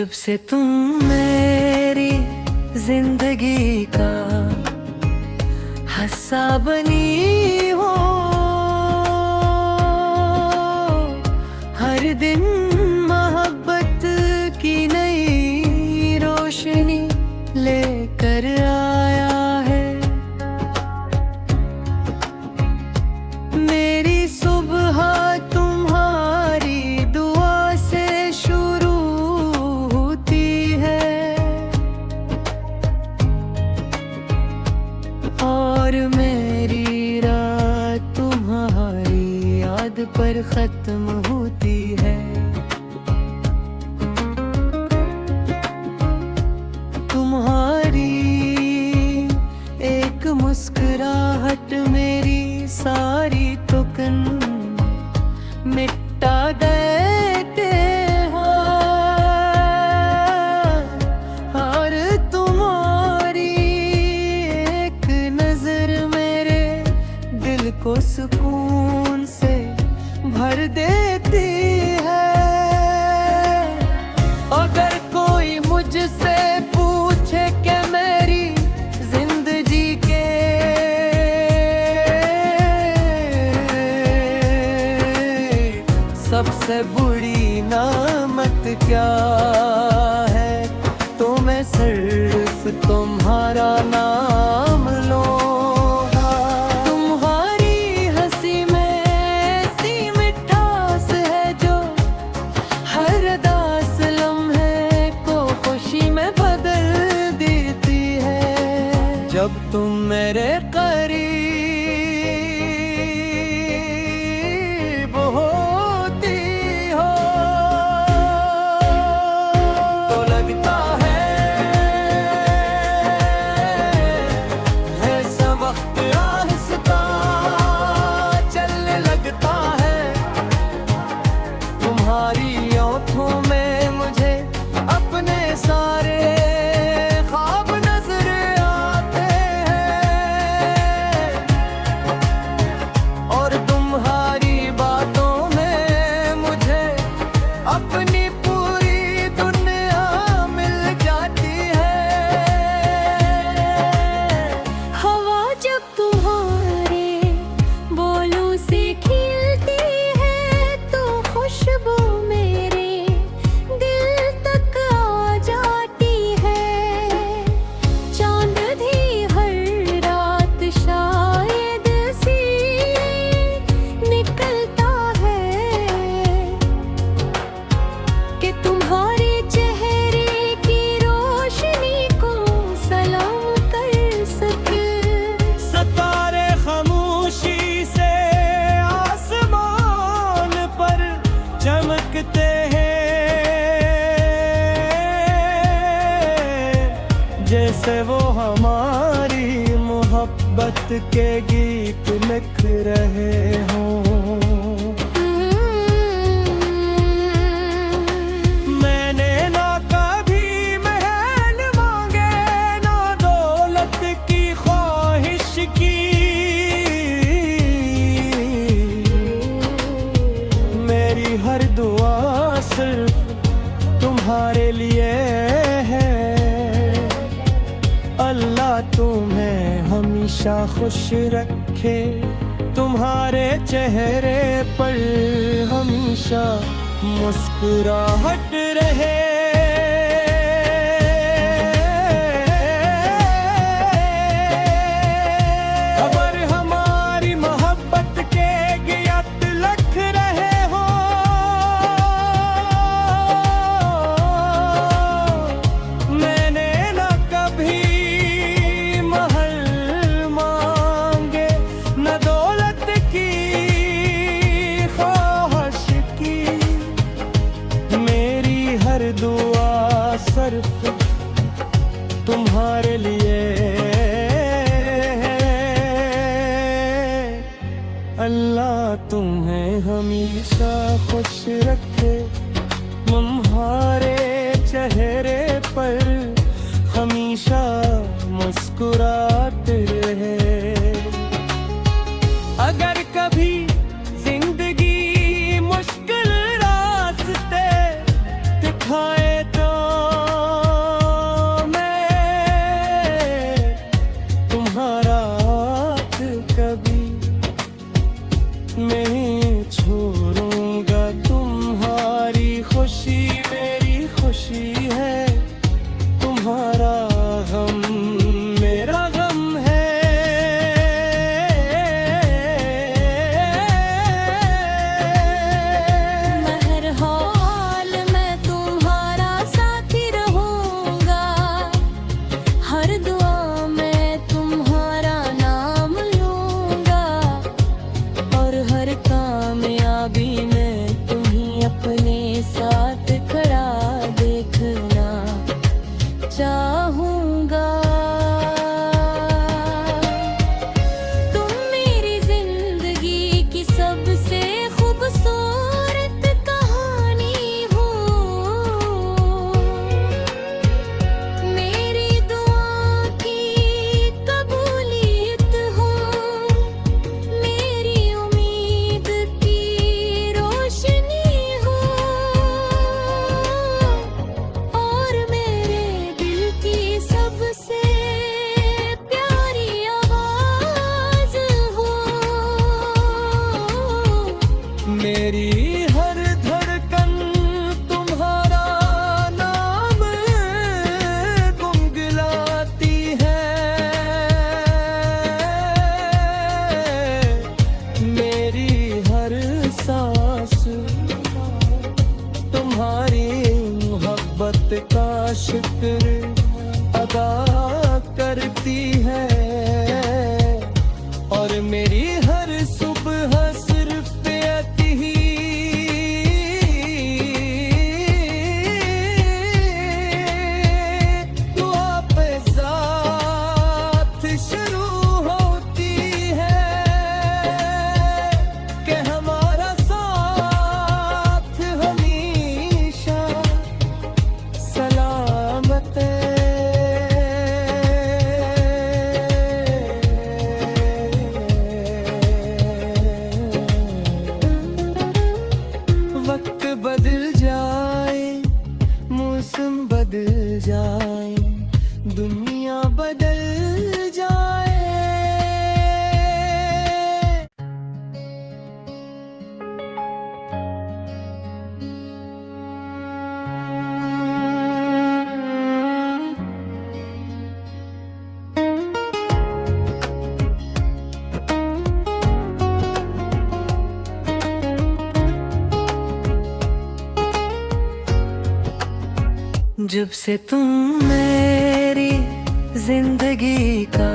जब से तुम मेरी जिंदगी का हिस्सा बनी हो, हर दिन मोहब्बत की नई रोशनी लेकर आया है। मेरी सुबह तुम्हारी दुआ से शुरू होती है और मेरी रात तुम्हारी याद पर खत्म होती है। तुम्हारी एक मुस्कुराहट मेरी सारी थकन मिटा देते हैं और तुम्हारी एक नजर मेरे दिल को सुकून से भर देती है। अगर कोई मुझसे पूछे कि मेरी जिंदगी के सबसे बुरी नामत क्या है, तो मैं सिर्फ तुम्हारा नाम लूंगा। तुम्हारी हंसी में ऐसी मिठास है जो हर उदास लम्हे को खुशी में बदल देती है। जब तुम मेरे करीब होती हो तो लगता है जैसा वक्त आहिस्ता चलने लगता है। तुम्हारी आँखों में मुझे अपने सारे ख्वाब नजर आते हैं और तुम्हारी बातों में मुझे अपनी पूरी दुनिया मिल जाती है। हवा जब तुम्हारे बोलों से खिलती है तो खुशबू मेरे दिल तक आ जाती है। चांद भी हर रात शायद सी निकलता है कि तुम्हारे चेहरे की रोशनी को सलाम कर सके। सितारे खामोशी से आसमान पर चमकते हैं, जैसे वो हमारी मोहब्बत के गीत लिख रहे हों। मैंने ना कभी महल मांगे ना दौलत की ख्वाहिश की, मेरी हर दुआ सिर्फ तुम्हारे लिए है। अल्लाह तुम्हें हमेशा खुश रखे, तुम्हारे चेहरे पर हमेशा मुस्कुराहट रहे। खबर हमारी मोहब्बत के गियात लख रहे हो, मैंने न कभी महल मांगे न दौलत की ख्वाहिश की, मेरी हर दुआ सिर्फ तुम्हारे लिए है। अल्लाह तुम्हें हमेशा खुश रखे, तुम्हारे चेहरे पर हमेशा मुस्कुराते रहे। अगर कभी जिंदगी मुश्किल रास्ते दिखाए तो मैं छोड़ूंगा तुम्हारी खुशी मेरी खुशी है, तुम्हारा गम मेरा गम है। मैं हर हाल में तुम्हारा साथी रहूंगा, हर दुआ में तुम्हारा नाम लूंगा, और हर कामयाबी में तुम्हें अपने साथ खड़ा देखना चाहूंगा। तुम मेरी जिंदगी की सबसे खूबसूरत कहानी हो, मेरी दुआ की कबूलियत हो, मेरी उम्मीद की रोशनी हो, और मेरे दिल की सबसे प्यारी आवाज हो। मेरी हर धड़कन तुम्हारा नाम गुनगुनाती है, मेरी हर सांस तुम्हारी मोहब्बत का शुक्र अदा करती है, और मेरी हर सुबह सिर्फ यही दुआ पे साथ शुरू होती है कि हमारा साथ हमेशा सलामत वक्त बदल जाए, मौसम बदल जाए, दुनिया बदल जाए। जब से तुम मेरी जिंदगी का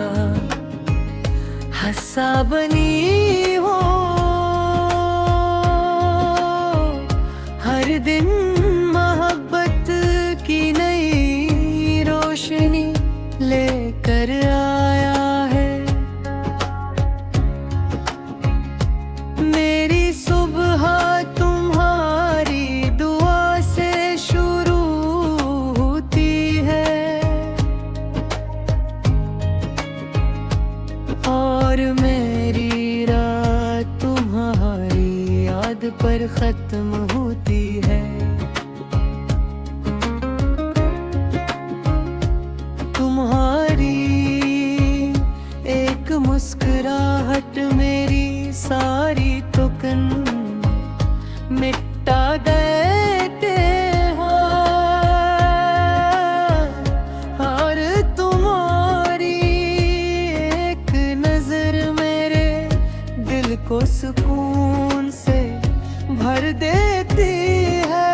हिस्सा बनी हो, हर दिन मोहब्बत की नई रोशनी लेकर आया है। मेरी सुबह तुम्हारी दुआ से शुरू होती है, और मेरी रात तुम्हारी याद पर खत्म होती है। तुम्हारी एक मुस्कुराहट मेरी सारी थकन मिटा देते हैं, और तुम्हारी एक नजर मेरे दिल को सुकून से भर देती है।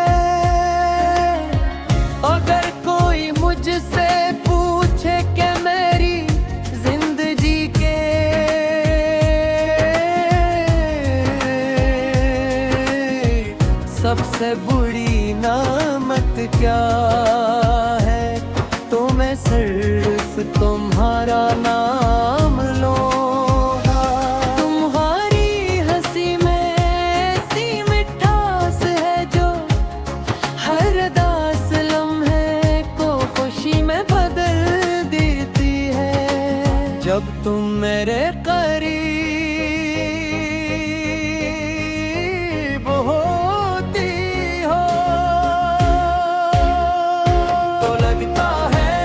अगर कोई मुझसे पूछे कि मेरी जिंदगी के सबसे बुरी नामत क्या है, तो मैं सिर्फ तुम्हारा नाम लूंगा। तुम्हारी हंसी में ऐसी मिठास है जो हर उदास लम्हे को खुशी में बदल देती है। जब तुम मेरे करीब होती हो तो लगता है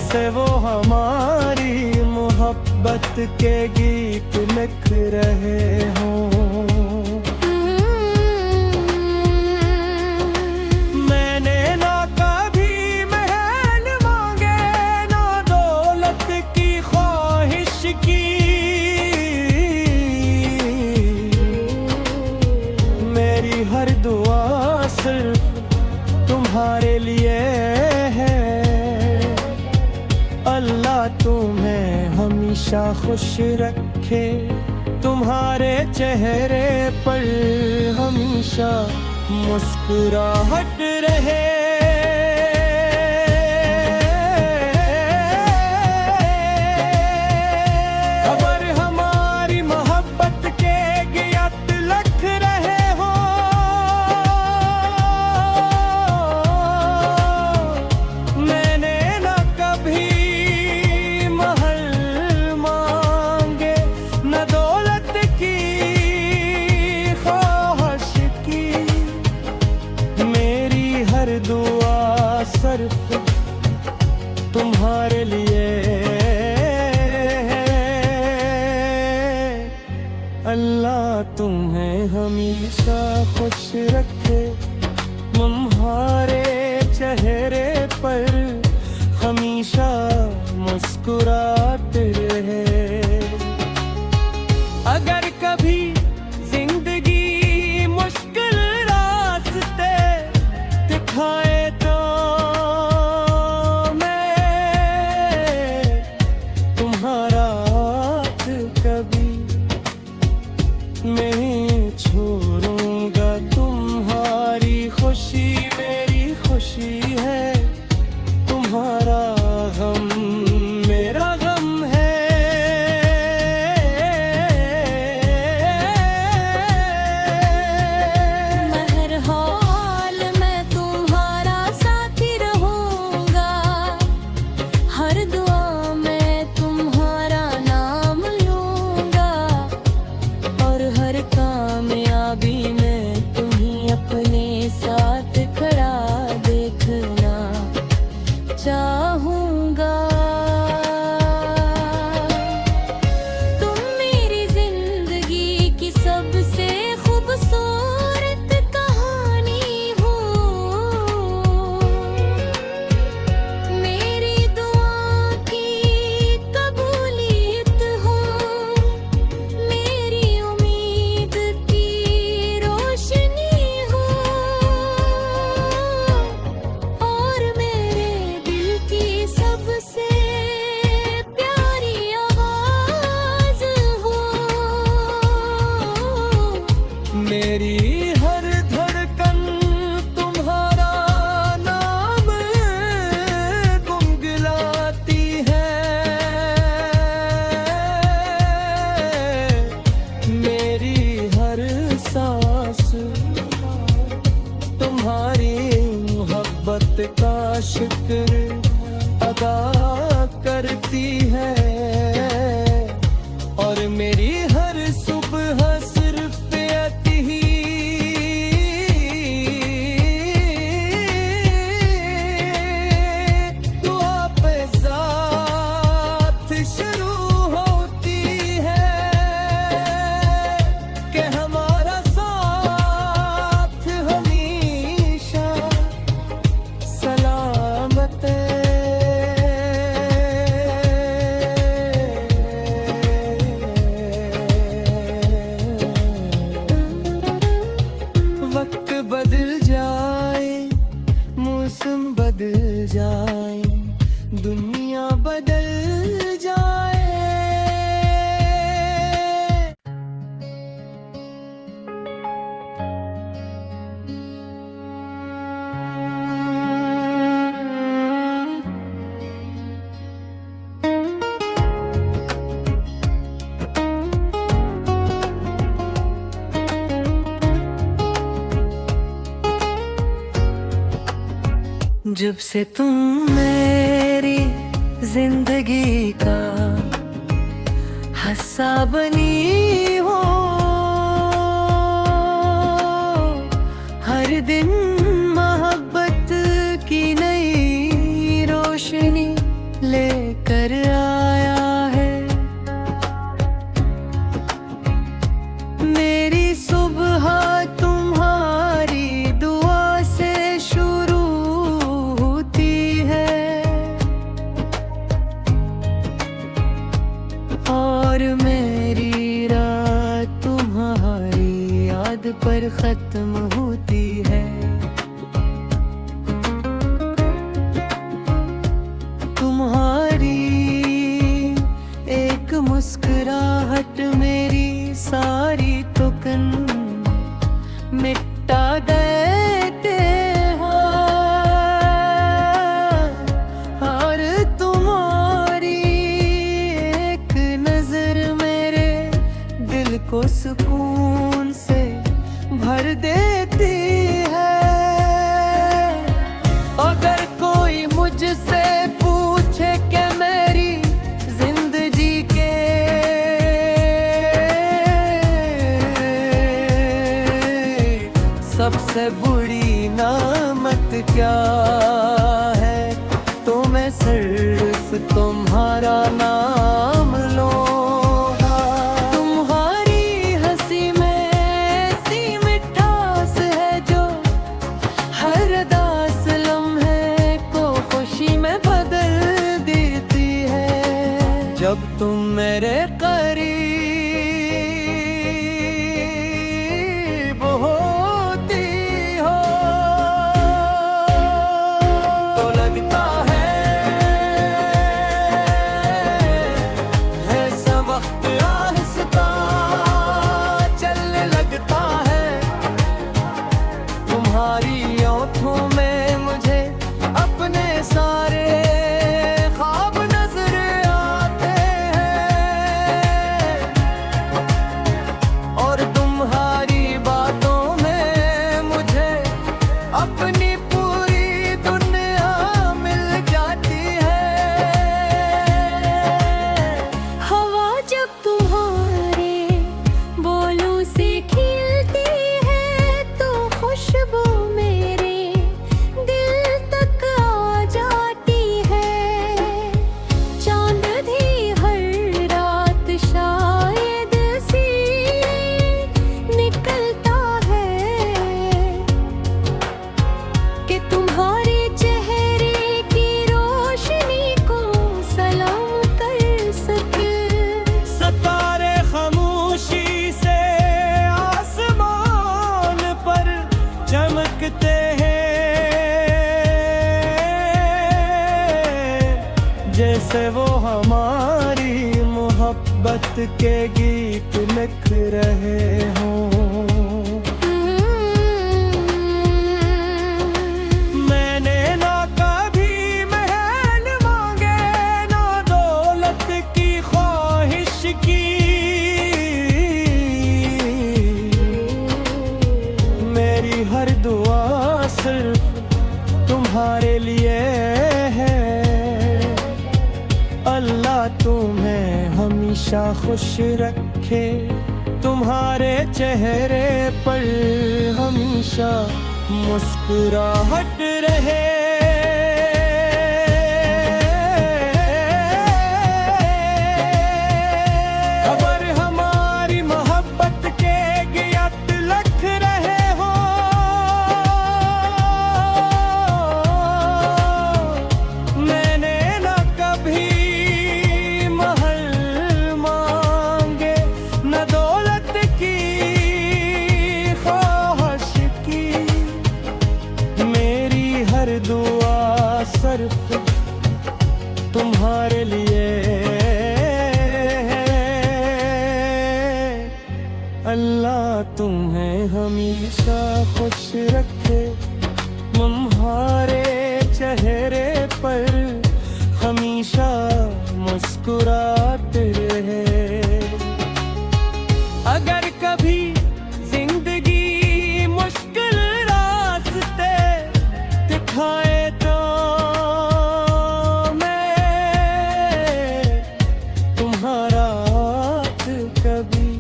से वो हमारी मोहब्बत के गीत लिख रहे हों। मैंने ना कभी महल मांगे, ना दौलत की ख्वाहिश की, मेरी हर दुआ सिर्फ तुम्हारे लिए है। अल्लाह तुम्हें हमेशा खुश रखे, तुम्हारे चेहरे पर हमेशा मुस्कुराहट रहे। खबर हमारी मोहब्बत के गीत लिख रहे हो। मैंने न कभी महल मांगे, न दौलत की ख्वाहिश की, मेरी हर दुआ सिर्फ तुम्हारे लिए है। अल्लाह तुम्हें हमेशा खुश रखे, तुम्हारे चेहरे पर हमेशा मुस्कुराते रहे। अगर कभी जिंदगी मुश्किल रास्ते दिखाए तो मैं तुम्हारा हाथ कभी नहीं छोड़ूंगा। तुम्हारी खुशी मेरी खुशी है, तुम्हारा गम मेरा गम है। हर हाल में तुम्हारा साथी रहूंगा, हर दुआ में तुम्हारा नाम लूंगा, और हर कामयाबी में तुम्हें अपने साथ खड़ा देखना चाहूंगा। तुम मेरी जिंदगी की सबसे खूबसूरत कहानी हो, मेरी दुआ की कबूलियत हो, मेरी उम्मीद की रोशनी हो, और मेरे दिल की सबसे प्यारी आवाज हो। मेरी हर धड़कन तुम्हारा नाम गुनगुनाती है। मेरी हर सांस तुम्हारी मोहब्बत का शुक्र अदा करती है। और मेरी हर सुबह सिर्फ यही दुआ पे साथ शुरू होती है कि हमारा साथ हमेशा सलामत वक्त बदल जाए, मौसम बदल जाए, दुनिया बदल जाए। जब से तुम मेरी जिंदगी का हिस्सा बनी हो, हर दिन मोहब्बत की नई रोशनी ले पर खत्म होती है। तुम्हारी एक मुस्कुराहट मेरी सारी थकन मिटा देते हैं। और तुम्हारी एक नजर मेरे दिल को सुकून से भर देती है। अगर कोई मुझसे पूछे कि मेरी जिंदगी के सबसे बुरी नामत क्या है, तो मैं सिर्फ तुम्हारा नाम लूंगा। तुम्हारी हंसी में ऐसी मिठास है जो हर उदास लम्हे को खुशी में बदल देती है। जब तुम मेरे करीब होती हो तो लगता है सब वक्त आहिस्ता चलने लगता है। तुम्हारी आँखों में मुझे अपने सारे ख्वाब नजर आते हैं। और तुम्हारी बातों में मुझे अपनी पूरी दुनिया मिल जाती है। हवा जब तुम्हारे बोलों से खिलती है तो खुशबू मेरे दिल तक आ जाती है। चांद भी हर रात शायद से निकलता है कि तुम्हारे चेहरे की रोशनी को सलाम कर सके। सितारे खामोशी से आसमान पर चमकते हैं, जैसे वो हमारी मोहब्बत के गीत लिख रहे हों। मैंने ना कभी महल मांगे ना दौलत की ख्वाहिश की। मेरी हर दुआ सिर्फ तुम्हारे लिए है। अल्लाह तुम्हें हमेशा खुश रखे, तुम्हारे चेहरे पर हमेशा मुस्कुराहट रहे। खबर हमारी मोहब्बत के गियात लख रहे हो। मैंने ना कभी महल मांगे न दौलत की ख्वाहिश की। मेरी हर दुआ सिर्फ तुम्हारे लिए है। अल्लाह तुम्हें हमेशा खुश रखे, तुम्हारे चेहरे पर हमेशा मुस्कुराते रहे। अगर कभी जिंदगी मुश्किल रास्ते दिखाए तो मैं तुम्हारा हाथ कभी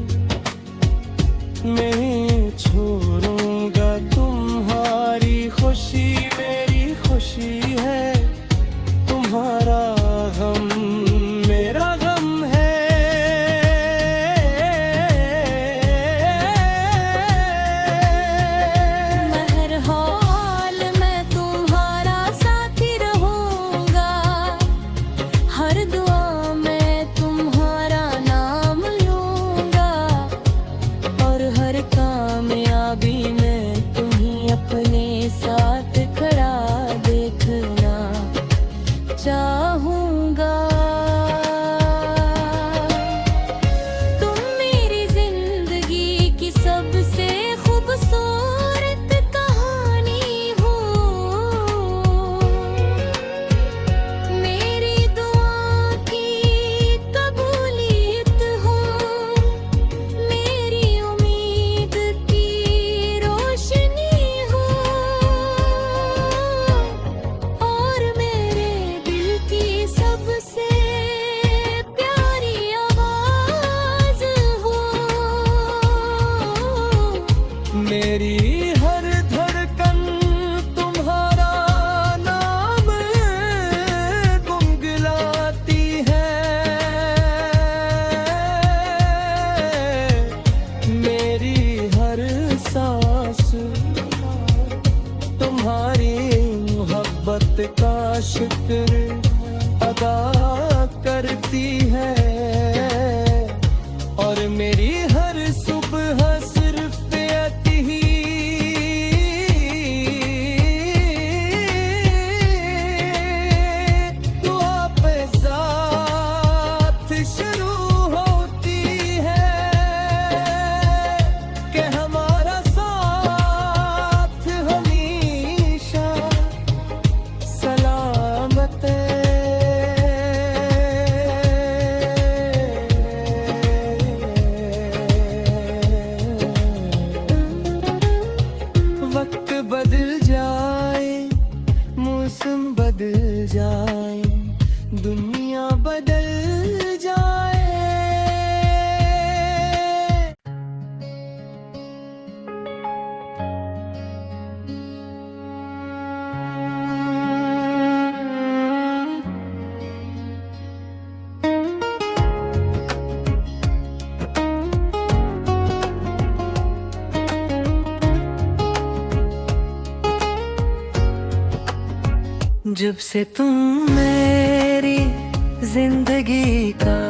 नहीं छोड़ूंगा। तुम्हारी खुशी मेरी खुशी है, तुम्हारा गम मेरा गम है। काम मेरी हर धड़कन तुम्हारा नाम गुनगुनाती है। मेरी हर सांस तुम्हारी मोहब्बत का शुक्र अदा करती है। और मेरी हर सुबह सिर्फ यही दुआ पे साथ शुरू होती है कि हमारा साथ हमेशा सलामत है। वक्त बदल जाए, मौसम बदल जाए, दुनिया बदल जाए। जब से तुम मेरी जिंदगी का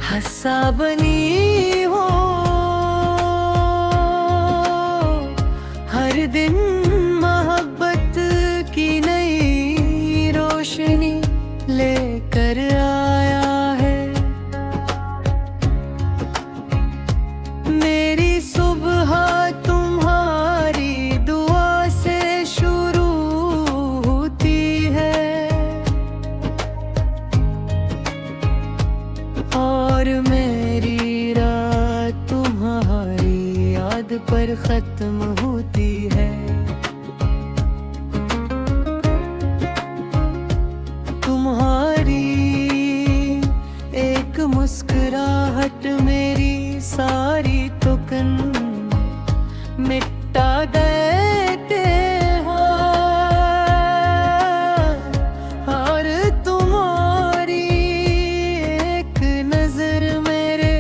हिस्सा बनी हो, हर दिन मोहब्बत की नई रोशनी लेकर आया है। मेरी सुबह तुम्हारी दुआ से शुरू होती है और मेरी रात तुम्हारी याद पर खत्म होती है। तुम्हारी एक मुस्कुराहट मेरी सारी थकन मिटा देते हैं और तुम्हारी एक नजर मेरे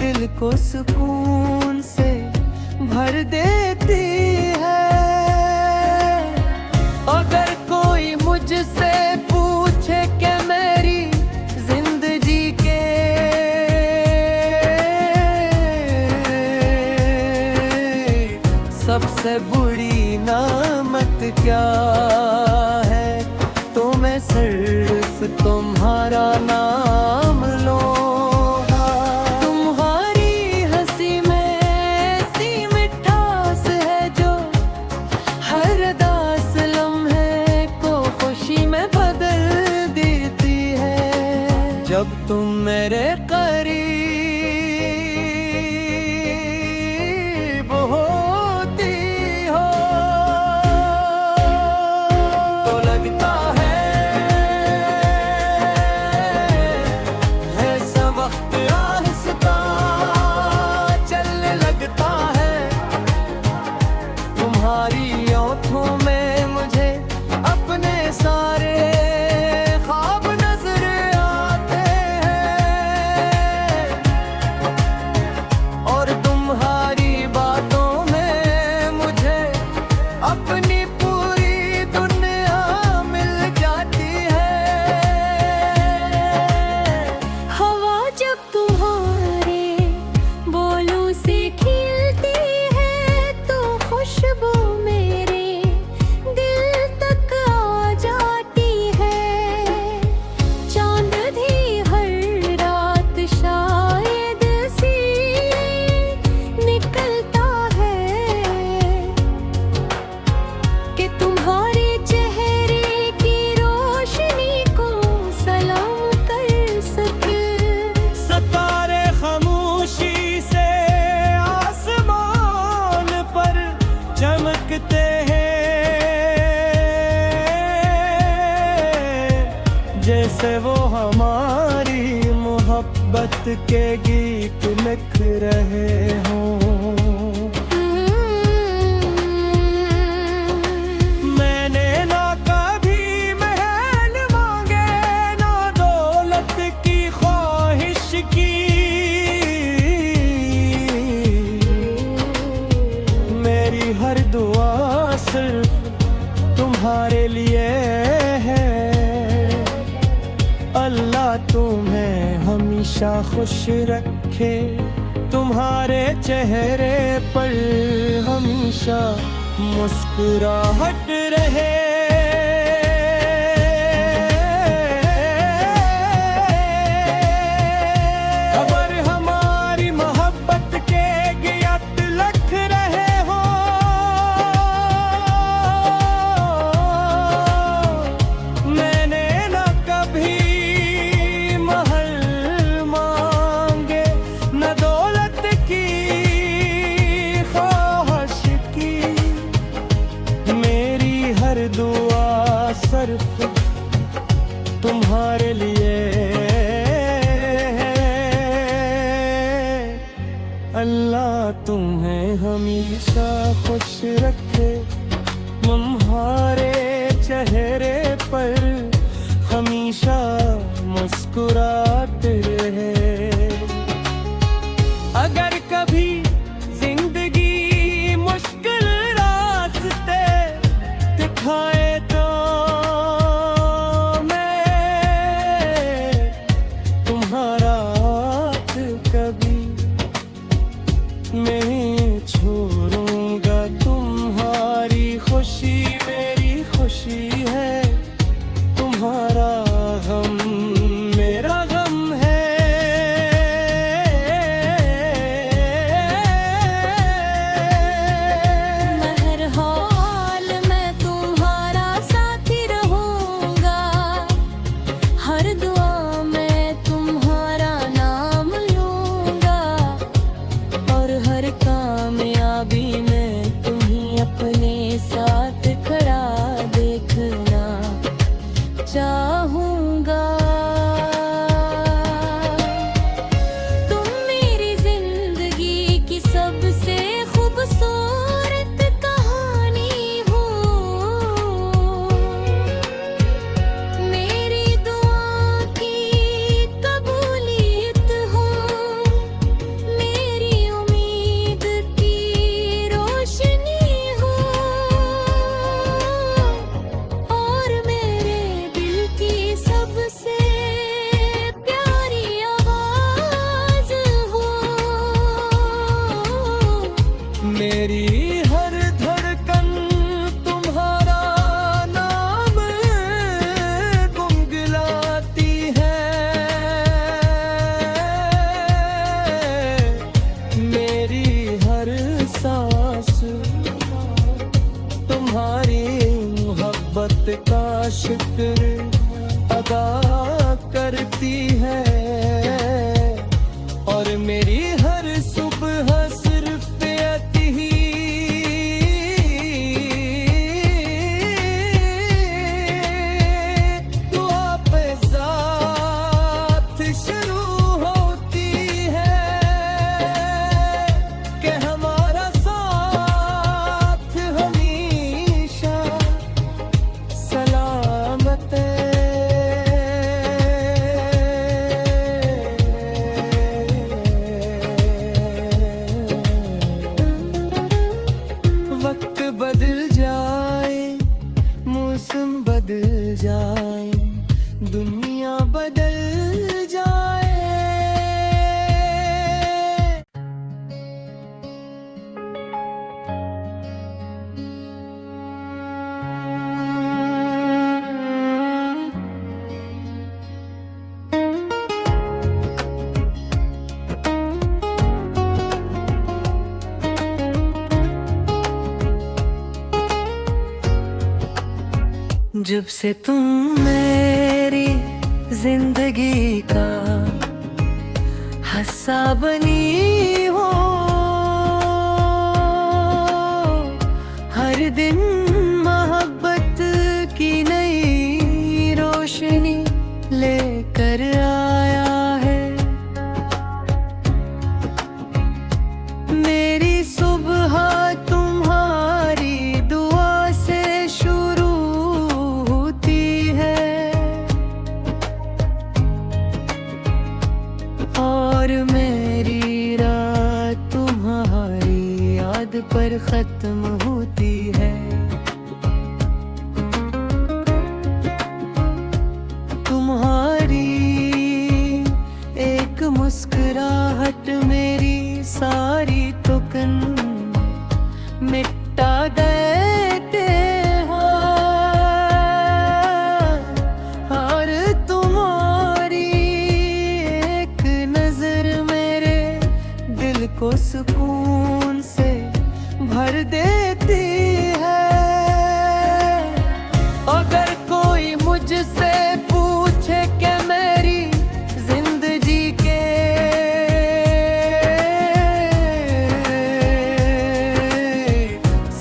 दिल को सुकून से भर देती है। अगर कोई मुझसे पूछे कि मेरी जिंदगी के सबसे बुरी नामत क्या है, तो मैं सिर्फ तुम्हारा नाम लूंगा। तुम्हारी हंसी में ऐसी मिठास है जो हर उदास लम्हे को खुशी में बदल देती है। जब तुम मेरे करीब होती हो तो लगता है ऐसा वक्त आहिस्ता चलने लगता है। तुम्हारी आँखों में मुझे अपने सारे ख्वाब नजर आते हैं और तुम्हारी बातों में मुझे अपनी पूरी दुनिया मिल जाती है। हवा जब तुम्हारे बोलों से खिलती है तो खुशबू मेरे दिल तक आ जाती है। चांद भी हर रात शायद सी निकलता है कि तुम्हारे चेहरे की रोशनी को सलाम कर सके। सितारे खामोशी से आसमान पर चमकते हैं, जैसे वो हमारी मोहब्बत के गीत लिख रहे हों। तुम्हारे लिए है। अल्लाह तुम्हें हमेशा खुश रखे, तुम्हारे चेहरे पर हमेशा मुस्कुराहट रहे। खबर हमारी मोहब्बत के गियत लख रहे हो। मैंने न कभी महल मांगे, न दौलत की ख्वाहिश की। मेरी हर दुआ सिर्फ तुम्हारे लिए है। अल्लाह तुम्हें हमेशा खुश रखे, तुम्हारे चेहरे पर हमेशा मुस्कुराते रहे। अगर कभी जिंदगी मुश्किल रास्ते दिखाए तो मैं तुम्हारा हाथ कभी नहीं छोड़ूंगा। तुम्हारी खुशी मेरी खुशी है, तुम्हारा गम मेरा गम है। मैं हर हाल में तुम्हारा साथी रहूंगा, हर दुआ में तुम्हारा नाम लूंगा, और हर कामयाबी में तुम्हें अपने साथ खड़ा देखना चाहूंगा। तुम मेरी जिंदगी की सबसे खूबसूरत कहानी हो। मेरी दुआ की कबूलियत हो, मेरी उम्मीद की रोशनी हो, और मेरे दिल की सबसे प्यारी आवाज हो। मेरी हर धड़कन तुम्हारा नाम गुनगुनाती है। मेरी हर सांस तुम्हारी मोहब्बत का शुक्र अदा करती है। और मेरी हर सुबह सिर्फ यही दुआ पे साथ शुरू होती है कि हमारा साथ हमेशा सलामत वक्त बदल जाए, मौसम बदल जाए, दुनिया बदल जाए। जब से तुम मेरी जिंदगी का हिस्सा बनी हो, हर दिन मोहब्बत की नई रोशनी लेकर आया है। मेरी सुबह तुम्हारी दुआ से शुरू होती है, और मेरी रात तुम्हारी याद पर खत्म होती है। धड़कन मिटा देते हो। और तुम्हारी एक नजर मेरे दिल को सुकून से भर देती है। अगर कोई मुझसे पूछे कि मेरी जिंदगी के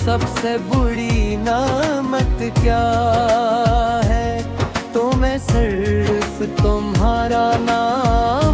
सबसे बुरी नामत क्या है, तो मैं सिर्फ तुम्हारा नाम